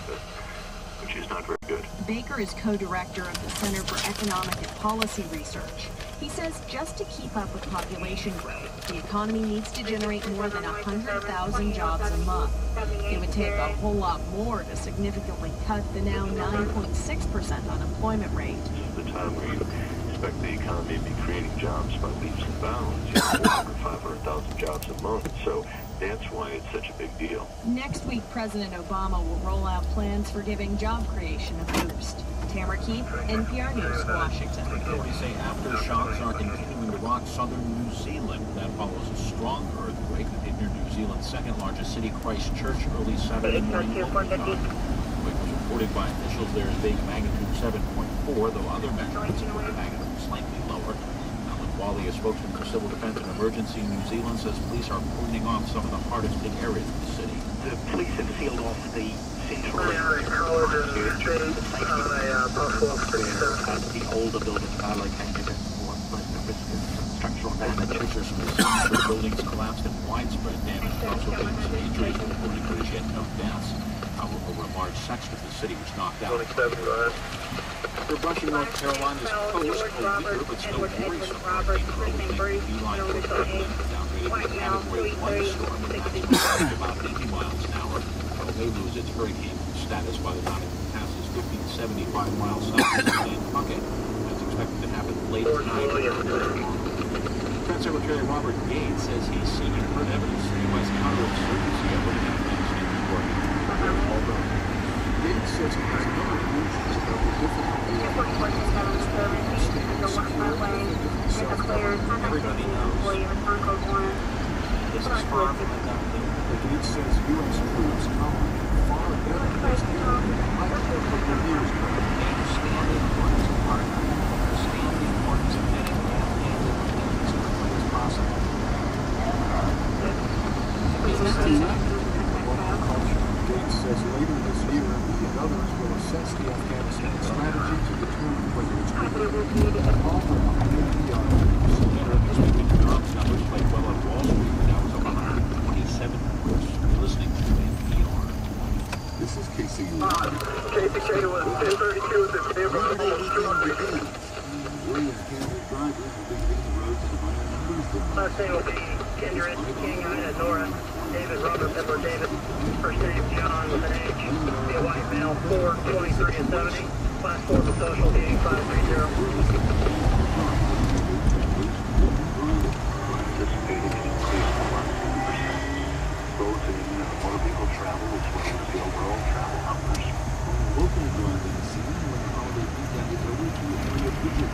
benefit, which is not very good. Baker is co-director of the Center for Economic and Policy Research. He says just to keep up with population growth, the economy needs to generate more than 100,000 jobs a month. It would take a whole lot more to significantly cut the now 9.6% unemployment rate. This is the time where you expect the economy to be creating jobs by leaps and bounds, 400,000, 500,000 jobs a month. So that's why it's such a big deal. Next week, President Obama will roll out plans for giving job creation a boost. Tamara Keith, NPR News, Washington. Authorities say aftershocks are continuing to rock southern New Zealand. That follows a strong earthquake that hit near New Zealand's second largest city, Christchurch, early Saturday morning local time. The quake was reported by officials there as being magnitude 7.4, though other measurements report the magnitude slightly lower. Alan Wally, a spokesman for Civil Defense and Emergency in New Zealand, says police are cordoning off some of the hardest hit areas of the city. The police have sealed off the central the older buildings are located in more risk of structural damage. Pictures from the buildings collapsed and widespread damage. Also, some injuries were reported, but as yet no deaths. Over a large section of the city was knocked out. We're brushing North Carolina's coast, a weaker but still worrisome hurricane beeline for the downgraded to Category 1 storm with maximum about 80 miles an hour. It may lose its hurricane status by the time it passes 50 to 75 miles south of Nantucket. That's expected to happen late tonight. Defense Secretary Robert Gates says he's seen and heard evidence of the U.S. counterinsurgency effort in Afghanistan is working. Gates says he has no illusions about the difficulty of everybody knows. This is far from a done deal. But Gates says U.S. troops are far better prepared than might have a couple of years ago. They understand the importance of partnering. They understand the importance of getting the Afghan independence as quickly as possible. Gates says later this year, he and others will assess the Afghanistan strategy to determine whether it's working. Offer on NPR News. Expected jobs numbers played well on Wall Street. That was up 127 points. You're listening to NPR. This is KCU. KCK was 1032 at the Williams County drivers will be hitting the roads at higher numbers than last name will be Kendrick King, Nora, David, Robert, Edward, David. First name John with an H. Be a white male, 4, 23 and 70. Last 4 of the social, the 8530. Anticipating an increase of about 10%. Roads and motor vehicle travel as well as the overall travel numbers. local driving scene when the holiday weekend is over to an area visit.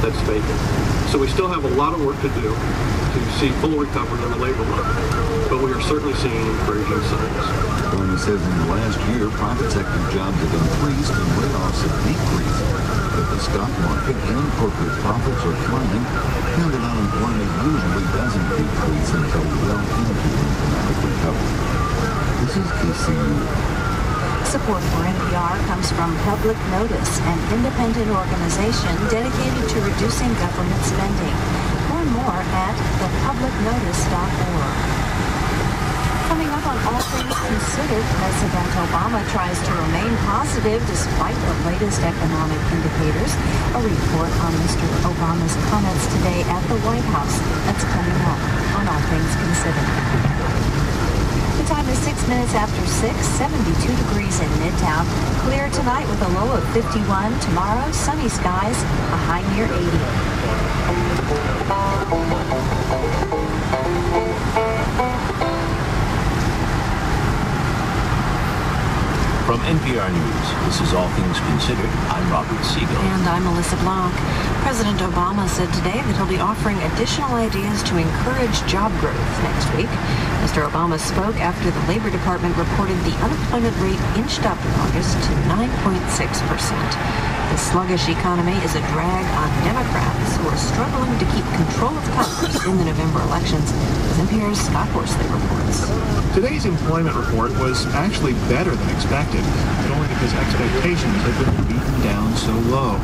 That's vacant. So we still have a lot of work to do to see full recovery in the labor market, but we are certainly seeing encouraging signs. Barney says in the last year, private sector jobs have increased and layoffs have decreased. But the stock market and corporate profits are climbing, and that unemployment usually doesn't decrease until well into economic recovery. This is KCU. Support for NPR comes from Public Notice, an independent organization dedicated to reducing government spending. Learn more at thepublicnotice.org. Coming up on All Things Considered, President Obama tries to remain positive despite the latest economic indicators. A report on Mr. Obama's comments today at the White House. That's coming up on All Things Considered. The time is 6 minutes after 6, 72 degrees in Midtown. Clear tonight with a low of 51. Tomorrow, sunny skies, a high near 80. From NPR News, this is All Things Considered. I'm Robert Siegel. And I'm Melissa Blanc. President Obama said today that he'll be offering additional ideas to encourage job growth next week. Mr. Obama spoke after the Labor Department reported the unemployment rate inched up in August to 9.6%. The sluggish economy is a drag on Democrats who are struggling to keep control of Congress in the November elections, as NPR's Scott Horsley reports. Today's employment report was actually better than expected, but only because expectations had been beaten down so low.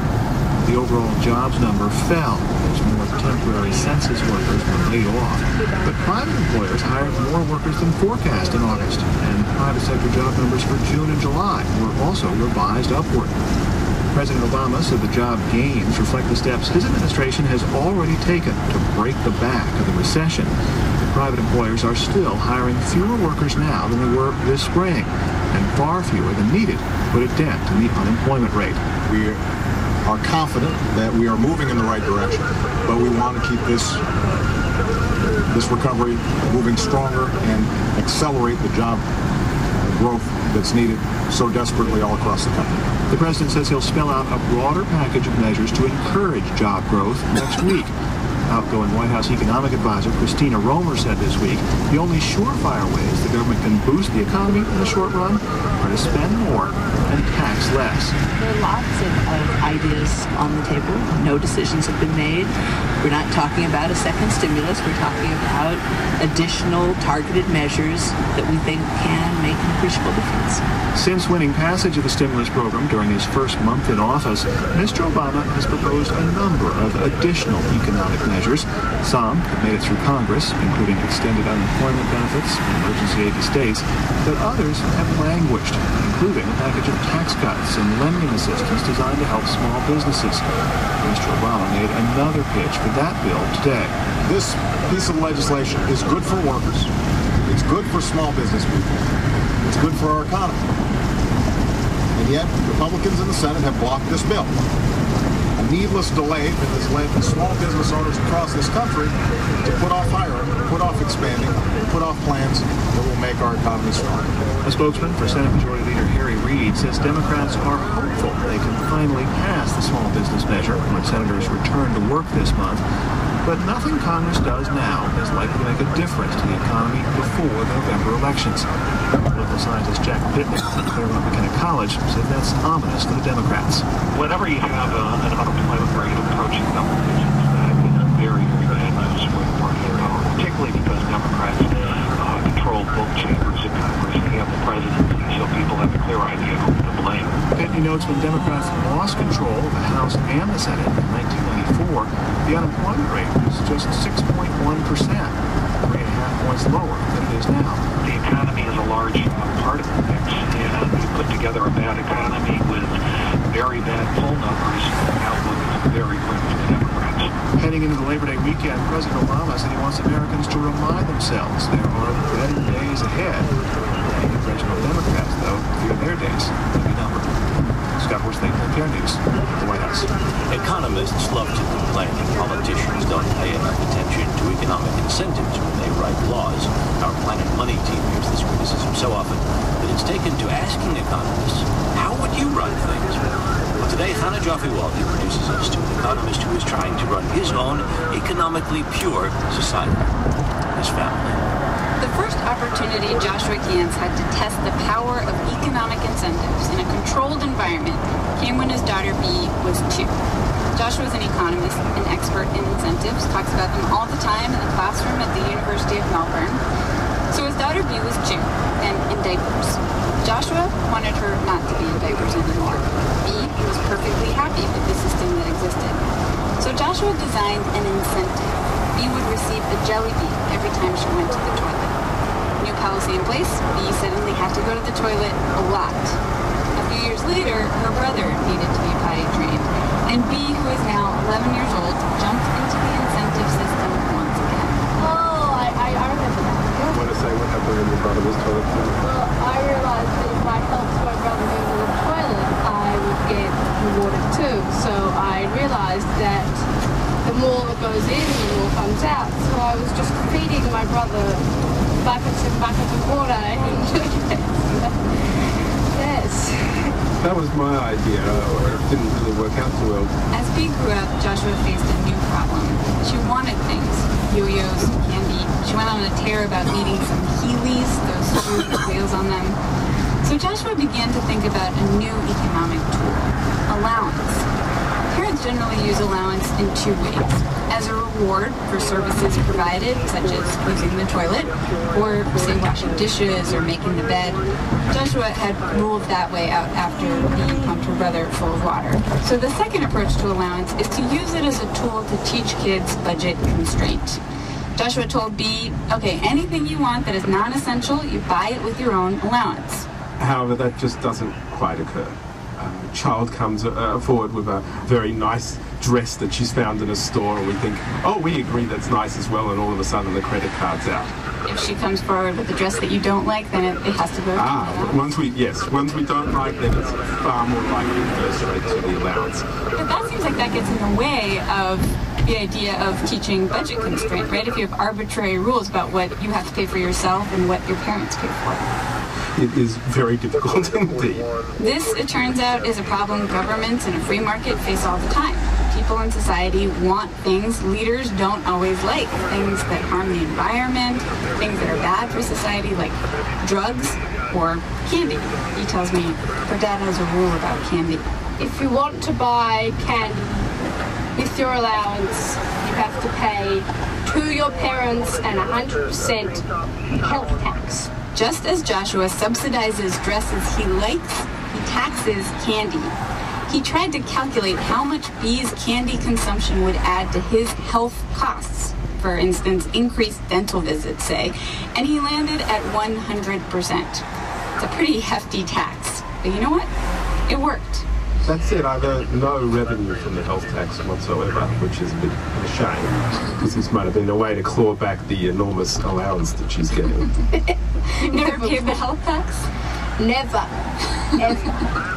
The overall jobs number fell as more temporary census workers were laid off. But private employers hired more workers than forecast in August, and private sector job numbers for June and July were also revised upward. President Obama said the job gains reflect the steps his administration has already taken to break the back of the recession. The private employers are still hiring fewer workers now than they were this spring, and far fewer than needed to put a dent in the unemployment rate. We are confident that we are moving in the right direction, but we want to keep this recovery moving stronger and accelerate the job growth that's needed so desperately all across the country. The president says he'll spell out a broader package of measures to encourage job growth next week. Outgoing White House economic advisor Christina Romer said this week the only surefire ways the government can boost the economy in the short run are to spend more and tax less. There are lots of ideas on the table. No decisions have been made. We're not talking about a second stimulus. We're talking about additional targeted measures that we think can make an appreciable difference. Since winning passage of the stimulus program during his first month in office, Mr. Obama has proposed a number of additional economic measures. Some have made it through Congress, including extended unemployment benefits and emergency aid to states, but others have languished, including a package of tax cuts and lending assistance designed to help small businesses. Mr. Obama made another pitch for that bill today. This piece of legislation is good for workers. It's good for small business people. It's good for our economy. And yet, Republicans in the Senate have blocked this bill. A needless delay that has led small business owners across this country to put off hiring, put off expanding, put off plans that will make our economy stronger. A spokesman for Senate Majority Leader Harry Reid says Democrats are hopeful they can finally pass the small business measure when senators return to work this month. But nothing Congress does now is likely to make a difference to the economy before the November elections. Political scientist Jack Pittman from Claremont McKenna College said that's ominous to the Democrats. Whenever you have an unemployment rate approaching double digits, that is very, very bad news for the party in power, particularly because Democrats control both chambers of Congress and have the presidency, so people have a clear idea who to blame. Pittman notes when Democrats lost control of the House and the Senate in 1994, the unemployment rate was just 6.1%, 3.5 points lower than it is now. The economy is a large part of the mix, and you put together a bad economy with very bad poll numbers, the outlook is very grim for the Democrats. Heading into the Labor Day weekend, President Obama said he wants Americans to remind themselves there are better days ahead. The congressional Democrats, though, fear their days will be numbered. Scott Horsley, NPR News, the White House. Economists love to complain that politicians don't pay enough attention to economic incentives when they write laws. Our Planet Money team hears this criticism so often that it's taken to asking economists, how would you run things? Well, today, Hannah Jaffe-Waldy introduces us to an economist who is trying to run his own economically pure society. His family. The first opportunity Joshua Gans had to test the power of economic incentives in a controlled environment came when his daughter Bee was 2. Joshua is an economist, an expert in incentives, talks about them all the time in the classroom at the University of Melbourne. So his daughter Bee was 2 and in diapers. Joshua wanted her not to be in diapers anymore. Bee was perfectly happy with the system that existed. So Joshua designed an incentive. Bee would receive a jelly bean every time she went to the toilet. New policy in place, Bee suddenly had to go to the toilet a lot. A few years later, her brother needed to be potty trained, and Bee, who is now 11 years old, jumped into the incentive system once again. Oh, I remember that. I want to say what happened when your brother was toilet trained. Well, I realized that if I helped my brother go to the toilet, I would get rewarded too. So I realized that the more that goes in, the more comes out. So I was just feeding my brother buckets and buckets of water, and yes. That was my idea, or it didn't really work out too well. As Bea grew up, Joshua faced a new problem. She wanted things. Yo-yos, candy. She went on a tear about eating some Heelys, those shoes with wheels on them. So Joshua began to think about a new economic tool, allowance. Parents generally use allowance in two ways. As a reward for services provided, such as using the toilet, or say washing dishes or making the bed. Joshua had ruled that way out after Bea pumped her brother full of water. So the second approach to allowance is to use it as a tool to teach kids budget constraint. Joshua told Bea, okay, anything you want that is non-essential, you buy it with your own allowance. However, that just doesn't quite occur. A child comes forward with a very nice dress that she's found in a store, and we think, oh, we agree that's nice as well, and all of a sudden the credit card's out. If she comes forward with a dress that you don't like, then it has to go to once we don't like, then it's far more likely to go straight to the allowance. But that seems like that gets in the way of the idea of teaching budget constraint, right? If you have arbitrary rules about what you have to pay for yourself and what your parents pay for. It is very difficult indeed. This, it turns out, is a problem governments and a free market face all the time. People in society want things leaders don't always like. Things that harm the environment, things that are bad for society, like drugs or candy. He tells me her dad has a rule about candy. If you want to buy candy with your allowance, you have to pay to your parents an 100% health tax. Just as Joshua subsidizes dresses he likes, he taxes candy. He tried to calculate how much Bea's candy consumption would add to his health costs. For instance, increased dental visits, say, and he landed at 100%. It's a pretty hefty tax. But you know what? It worked. That said, I've earned no revenue from the health tax whatsoever, which is a bit of a shame, because this might have been a way to claw back the enormous allowance that she's getting. You've never paid the health tax? Never. Ever.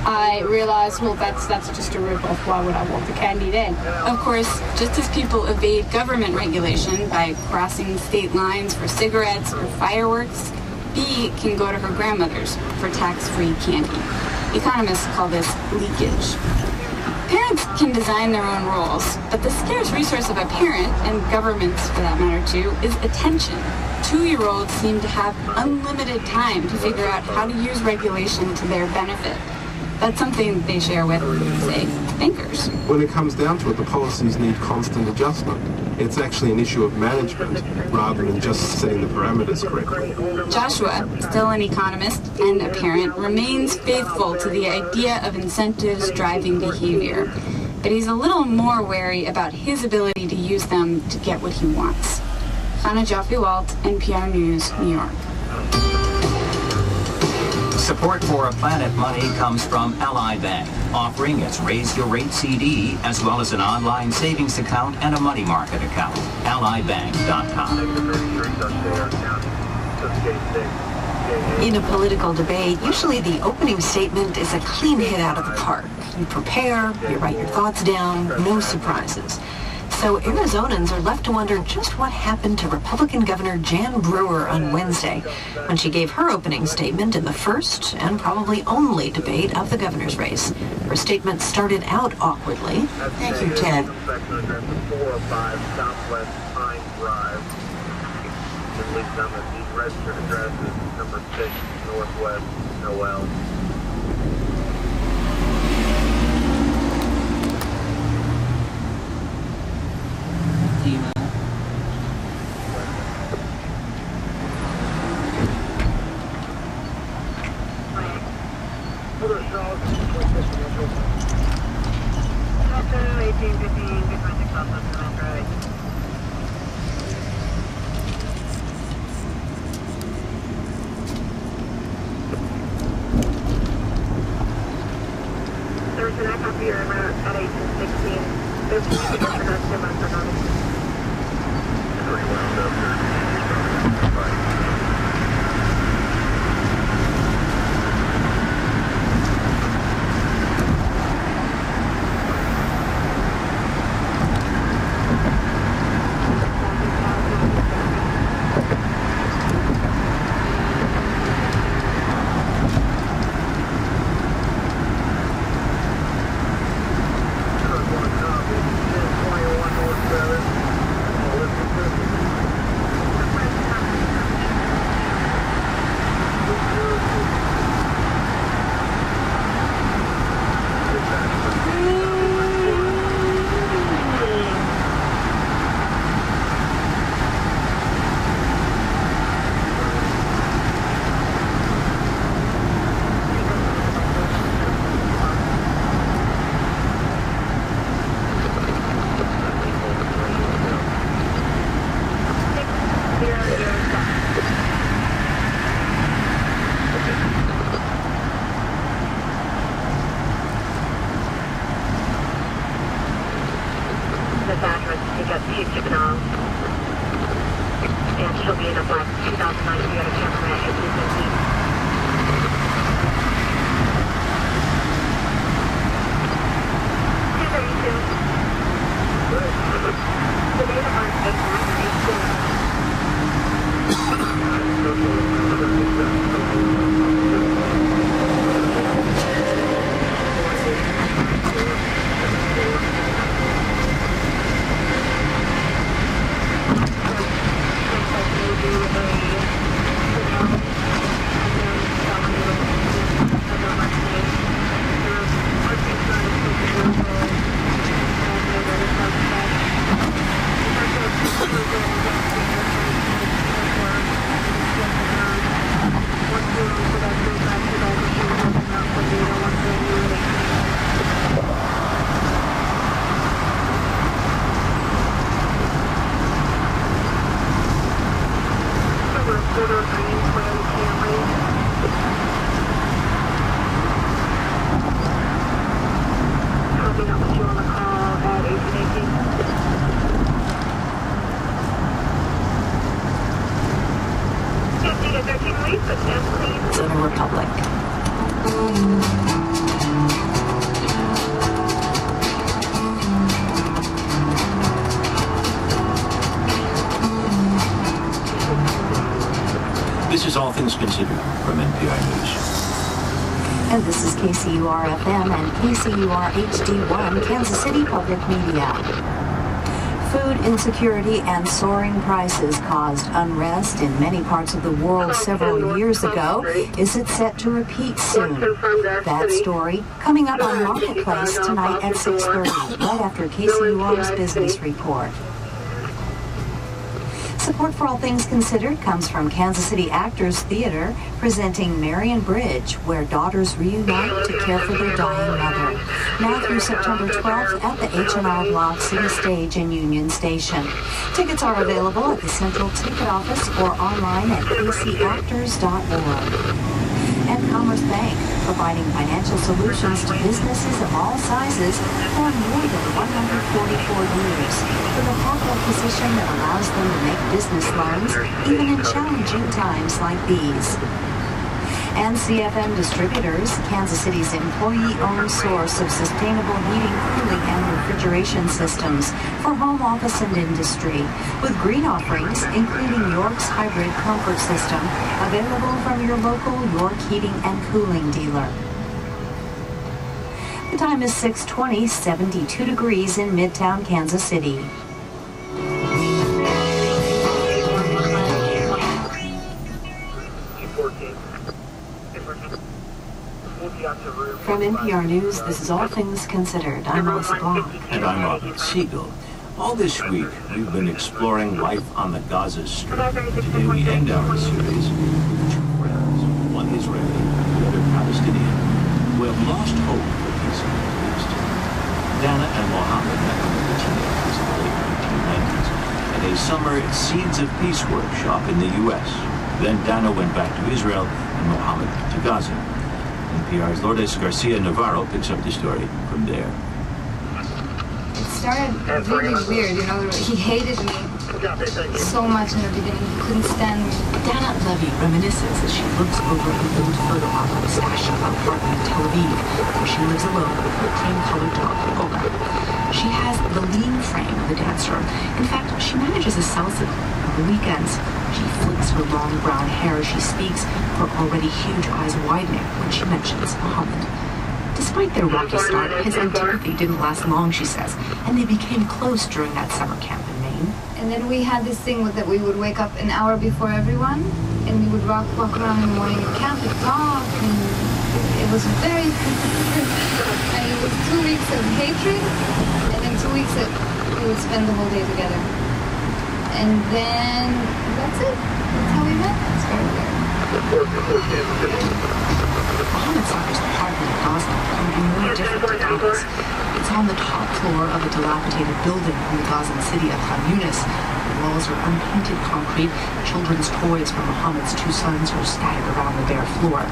I realized, well, that's just a rip-off. Why would I want the candy then? Of course, just as people evade government regulation by crossing state lines for cigarettes or fireworks, Bea can go to her grandmother's for tax-free candy. Economists call this leakage. Parents can design their own rules, but the scarce resource of a parent, and governments for that matter too, is attention. 2-year-olds seem to have unlimited time to figure out how to use regulation to their benefit. That's something they share with, say, thinkers. When it comes down to it, the policies need constant adjustment. It's actually an issue of management rather than just setting the parameters correctly. Joshua, still an economist and a parent, remains faithful to the idea of incentives driving behavior. But he's a little more wary about his ability to use them to get what he wants. Anna Joffe-Walt, NPR News, New York. Support for A Planet Money comes from Ally Bank, offering its Raise Your Rate CD, as well as an online savings account and a money market account. AllyBank.com. In a political debate, usually the opening statement is a clean hit out of the park. You prepare, you write your thoughts down, no surprises. So Arizonans are left to wonder just what happened to Republican Governor Jan Brewer on Wednesday when she gave her opening statement in the first and probably only debate of the governor's race. Her statement started out awkwardly. Thank you, Ted. 405 Southwest Pine Drive. At least the registered address is number 6 Northwest Noel. Thursday, I copy your route at 1816. 13 production on Fernando. Very wound up here. Considered from NPR News. And this is KCUR-FM and KCUR-HD1, Kansas City Public Media. Food insecurity and soaring prices caused unrest in many parts of the world several years ago. Is it set to repeat soon? That story coming up on Marketplace tonight at 6:30, right after KCUR's Business Report. Support for All Things Considered comes from Kansas City Actors Theater, presenting Marion Bridge, where daughters reunite to care for their dying mother. Now through September 12th at the H&R Block City Stage in Union Station. Tickets are available at the Central Ticket Office or online at kcactors.org. And Commerce Bank, providing financial solutions to businesses of all sizes for more than 144 years, with a capital position that allows them to make business loans even in challenging times like these. And CFM Distributors, Kansas City's employee-owned source of sustainable heating, cooling, and refrigeration systems for home office and industry, with green offerings, including York's hybrid comfort system, available from your local York Heating and Cooling dealer. The time is 6:20, 72 degrees in Midtown Kansas City. From NPR News, this is All Things Considered. I'm Melissa Blanc. And I'm Robert Siegel. All this week, we've been exploring life on the Gaza Strip. Today we end our series with two friends, one Israeli, the other Palestinian, who have lost hope for peace in the Middle East. Dana and Mohammed met when they were teenagers in the late 1990s at a summer Seeds of Peace workshop in the U.S. Then Dana went back to Israel and Mohammed to Gaza. NPR's Lourdes Garcia Navarro picks up the story from there. It started really weird, you know. He hated me so much in the beginning. He couldn't stand me. Dana Levy reminisces as she looks over an old photo album stashed in her apartment in Tel Aviv, where she lives alone with her cream-colored dog, Olga. She has the lean frame of a dancer. In fact, she manages a salsa on the weekends. She flicks her long brown hair as she speaks, her already huge eyes widening when she mentions Mohammed. Despite their rocky start, his antipathy didn't last long, she says, and they became close during that summer camp in Maine. And then we had this thing that we would wake up an hour before everyone, and we would walk around in the morning and camp and talk, and it was very competitive. And it was 2 weeks of hatred, and then 2 weeks that we would spend the whole day together. And then that's it. That's how we met. It's very weird. Mohammed's daughter's apartment in Gaza would be no different to Dana's. It's on the top floor of a dilapidated building in the Gazan city of Khan Yunis. The walls are unpainted concrete. Children's toys from Mohammed's two sons are scattered around the bare floor.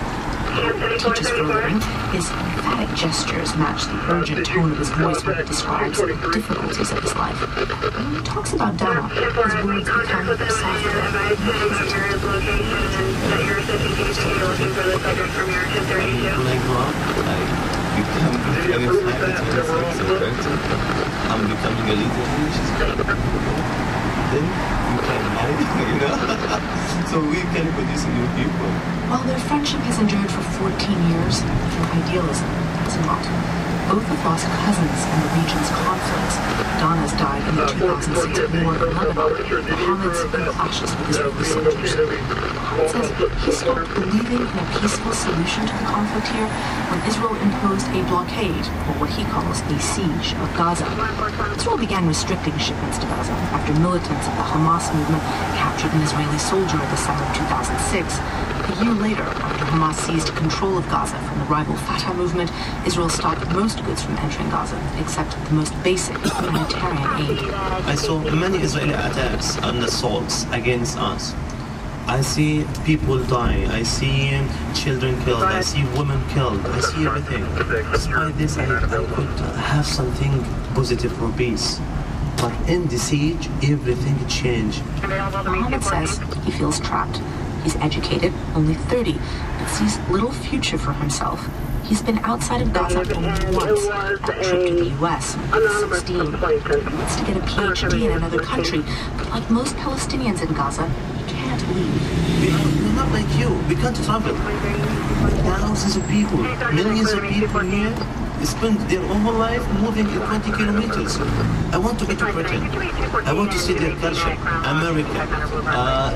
He teaches for a living. His emphatic gestures match the urgent tone of his voice when he describes the difficulties of his life. When he talks about Dana, his words become softer. I'm becoming a leader. Then you can marry, you know. So we can produce new people. While their friendship has endured for 14 years, their idealism has not. Both have lost cousins in the region's conflicts. Dana's died in the 2006 war in Lebanon. Mohammed's in clashes with Israeli soldiers. Mohammed says he stopped believing in a peaceful solution to the conflict here when Israel imposed a blockade, or what he calls a siege, of Gaza. Israel began restricting shipments to Gaza after militants of the Hamas movement captured an Israeli soldier in the summer of 2006. A year later, after Hamas seized control of Gaza from the rival Fatah movement, Israel stopped most goods from entering Gaza, except the most basic humanitarian aid. I saw many Israeli attacks and assaults against us. I see people dying, I see children killed, I see women killed, I see everything. Despite this, I could have something positive for peace. But in the siege, everything changed. Mohammed says he feels trapped. He's educated, only 30, but sees little future for himself. He's been outside of Gaza only once, that trip to the U.S. when he was 16. He wants to get a PhD in another country, but like most Palestinians in Gaza, he can't leave. We have not like you. We can't travel. Thousands of people, millions of people here spend their whole life moving in 20 kilometers. I want to be to Britain. I want to see their culture, America,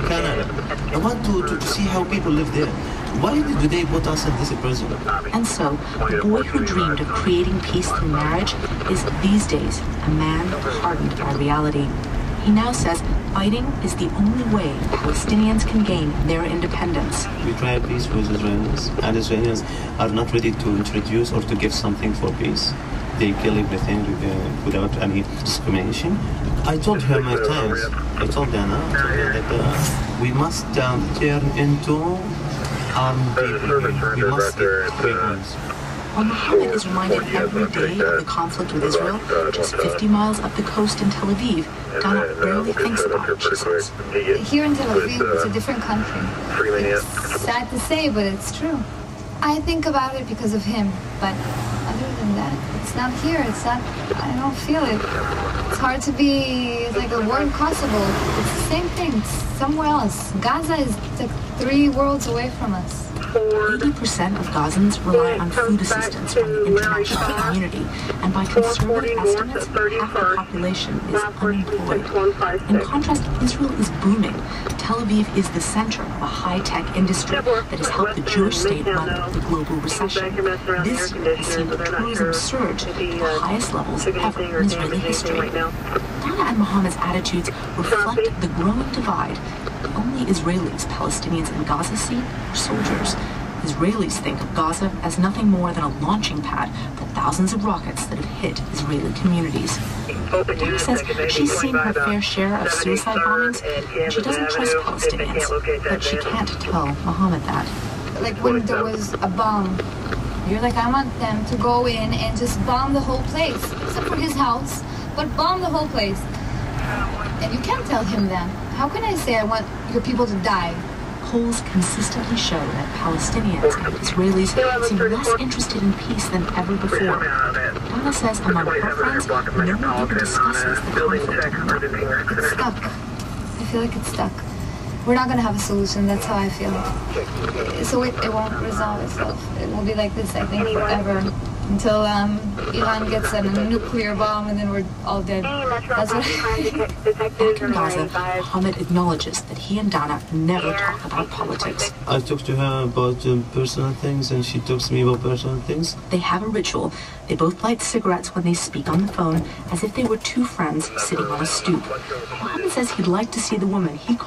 Canada. I want to see how people live there. Why do they put us in this prison? And so, the boy who dreamed of creating peace through marriage is these days a man hardened by reality. He now says fighting is the only way Palestinians can gain their independence. We try peace with Israelis, and Israelis are not ready to introduce or to give something for peace. They kill everything without any discrimination. I told her my times, I told Dana that we must turn into armed people. We must get weapons. While Mohammed is reminded every day of the conflict with Israel, just 50 miles up the coast in Tel Aviv, Dana rarely thinks about it, she says. Here in Tel Aviv, it's a different country. It's sad to say, but it's true. I think about it because of him, but other than that, it's not here. It's not, I don't feel it. It's hard to be, it's like a war in Kosovo. It's the same thing, it's somewhere else. Gaza is like 3 worlds away from us. 80% of Gazans rely on food assistance from the international community, and by conservative estimates, half the population is unemployed. In contrast, Israel is booming. Tel Aviv is the center of a high-tech industry that has helped the Jewish state weather the global recession. This has seen the tourism surge to the highest levels ever in Israeli history. Dana and Mohammed's attitudes reflect the growing divide. The only Israelis Palestinians in Gaza see are soldiers. Israelis think of Gaza as nothing more than a launching pad for thousands of rockets that have hit Israeli communities. Dana says she's seen her fair share of suicide bombings, and she doesn't trust Palestinians, but she can't tell Mohammed that. Like when there was a bomb, you're like, I want them to go in and just bomb the whole place, except for his house, but bomb the whole place. And you can't tell him that. How can I say I want your people to die? Polls consistently show that Palestinians and Israelis seem less interested in peace than ever before. Dana says among her friends, no one even discusses the conflict. It's stuck. I feel like it's stuck. We're not going to have a solution. That's how I feel. So it won't resolve itself. It will be like this, I think, forever. Until Iran gets a nuclear bomb and then we're all dead. That's what I think. Back in Gaza, Mohammed acknowledges that he and Dana never talk about politics. I talk to her about personal things and she talks to me about personal things. They have a ritual. They both light cigarettes when they speak on the phone, as if they were 2 friends sitting on a stoop. Mohammed says he'd like to see the woman he calls